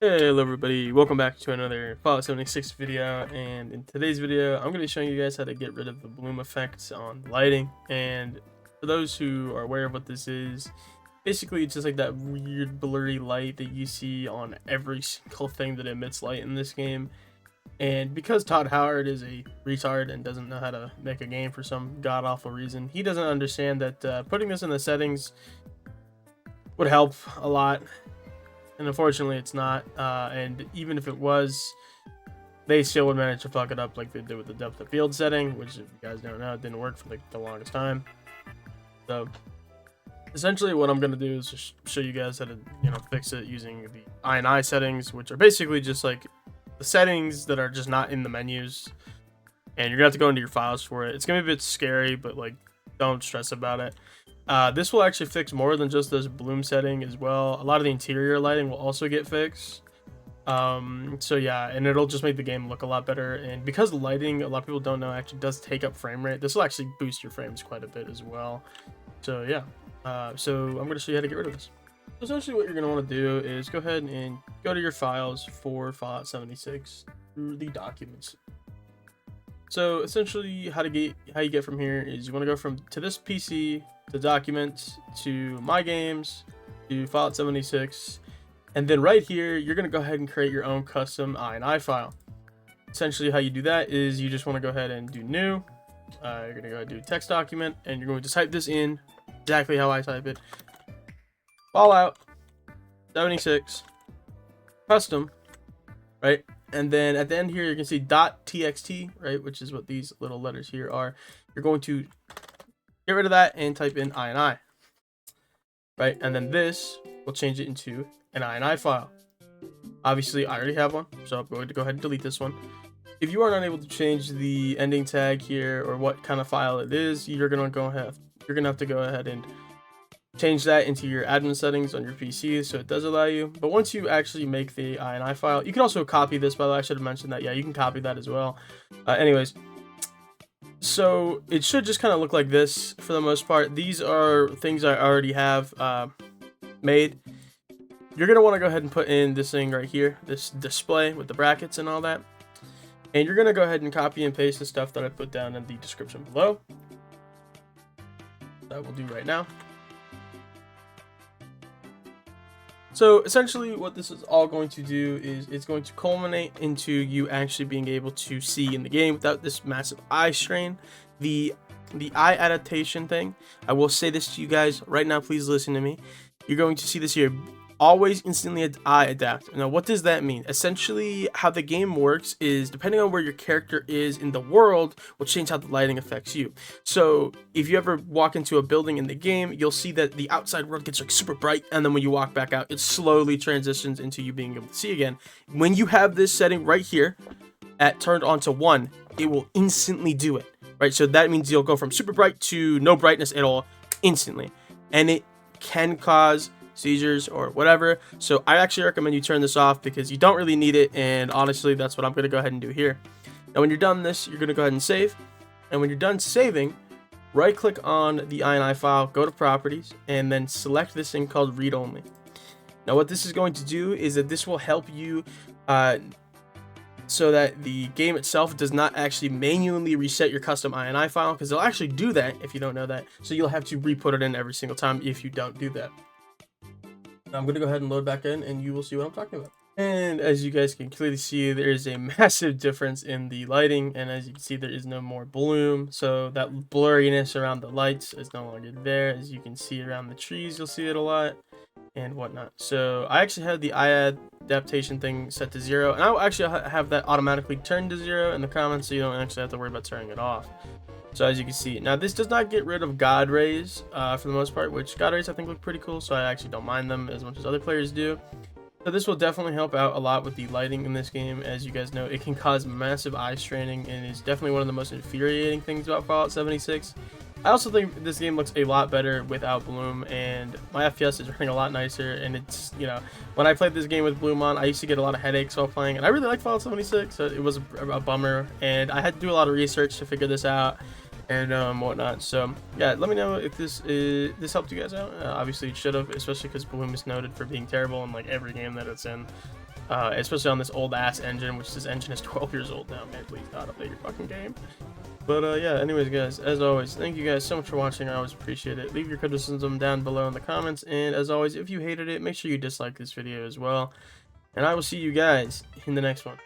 Hello everybody, welcome back to another Fallout 76 video, and in today's video I'm going to be showing you guys how to get rid of the bloom effects on lighting. And for those who are aware of what this is, basically it's just like that weird blurry light that you see on every single thing that emits light in this game. And because Todd Howard is a retard and doesn't know how to make a game for some god-awful reason, he doesn't understand that putting this in the settings would help a lot. And unfortunately it's not, and even if it was, they still would manage to fuck it up like they did with the depth of field setting, which, if you guys don't know, it didn't work for like the longest time. So essentially what I'm going to do is just show you guys how to fix it using the Eye settings, which are basically just like the settings that are just not in the menus, and you're gonna have to go into your files for it. It's gonna be a bit scary, but like, don't stress about it. This will actually fix more than just this bloom setting as well. A lot of the interior lighting will also get fixed. So yeah, and it'll just make the game look a lot better. And because lighting, a lot of people don't know, actually does take up frame rate, this will actually boost your frames quite a bit as well. So yeah, so I'm going to show you how to get rid of this. So essentially what you're going to want to do is go ahead and go to your files for Fallout 76 through the documents. So essentially how you get from here is you want to go to this PC, to documents, to my games, to Fallout 76, and then right here you're going to go ahead and create your own custom Eye file. Essentially how you do that is you just want to go ahead and do new. You're going to go ahead and do text document, and you're going to type this in exactly how I type it. Fallout 76 custom, right? And then at the end here, you can see .txt, right, which is what these little letters here are. You're going to get rid of that and type in Eye, right? And then this will change it into an Eye file. Obviously, I already have one, so I'm going to go ahead and delete this one. If you are not able to change the ending tag here or what kind of file it is, you're gonna have to go ahead and change that into your admin settings on your PC, so it does allow you. But once you actually make the Eye file, you can also copy this. By the way, I should have mentioned that. Yeah, you can copy that as well. Anyways, so it should just kind of look like this for the most part. These are things I already have made. You're gonna want to go ahead and put in this thing right here, this display with the brackets and all that, and you're gonna go ahead and copy and paste the stuff that I put down in the description below. That will do right now. So essentially what this is all going to do is it's going to culminate into you actually being able to see in the game without this massive eye strain. The eye adaptation thing, I will say this to you guys right now, please listen to me. You're going to see this here, always instantly eye adapt. Now what does that mean? Essentially how the game works is depending on where your character is in the world will change how the lighting affects you. So if you ever walk into a building in the game, you'll see that the outside world gets like super bright, and then when you walk back out it slowly transitions into you being able to see again. When you have this setting right here at turned on to 1, it will instantly do it, right? So that means you'll go from super bright to no brightness at all instantly, and it can cause seizures or whatever. So I actually recommend you turn this off because you don't really need it, and honestly that's what I'm going to go ahead and do here. Now when you're done this, you're going to go ahead and save, and when you're done saving, right click on the Eye file, go to properties, and then select this thing called read only. Now what this is going to do is that this will help you so that the game itself does not actually manually reset your custom Eye file, because they'll actually do that if you don't know that, so you'll have to re-put it in every single time if you don't do that. I'm going to go ahead and load back in, and you will see what I'm talking about. And as you guys can clearly see, there is a massive difference in the lighting, and as you can see, there is no more bloom, so that blurriness around the lights is no longer there. As you can see around the trees, you'll see it a lot and whatnot. So I actually had the eye adaptation thing set to 0, and I'll actually have that automatically turned to 0 in the comments, so you don't actually have to worry about turning it off. So as you can see, now this does not get rid of God rays for the most part, which God rays I think look pretty cool, so I actually don't mind them as much as other players do. So this will definitely help out a lot with the lighting in this game. As you guys know, it can cause massive eye straining, and is definitely one of the most infuriating things about Fallout 76. I also think this game looks a lot better without bloom, and my FPS is running a lot nicer, and it's, when I played this game with bloom on, I used to get a lot of headaches while playing, and I really like Fallout 76, so it was a bummer, and I had to do a lot of research to figure this out and whatnot. So yeah, let me know if this helped you guys out. Obviously it should have, especially because bloom is noted for being terrible in like every game that it's in. especially on this old ass engine, which this engine is 12 years old now. Man, please God, update your fucking game. But yeah, anyways guys, as always, thank you guys so much for watching. I always appreciate it. Leave your criticism down below in the comments, and as always, if you hated it, make sure you dislike this video as well, and I will see you guys in the next one.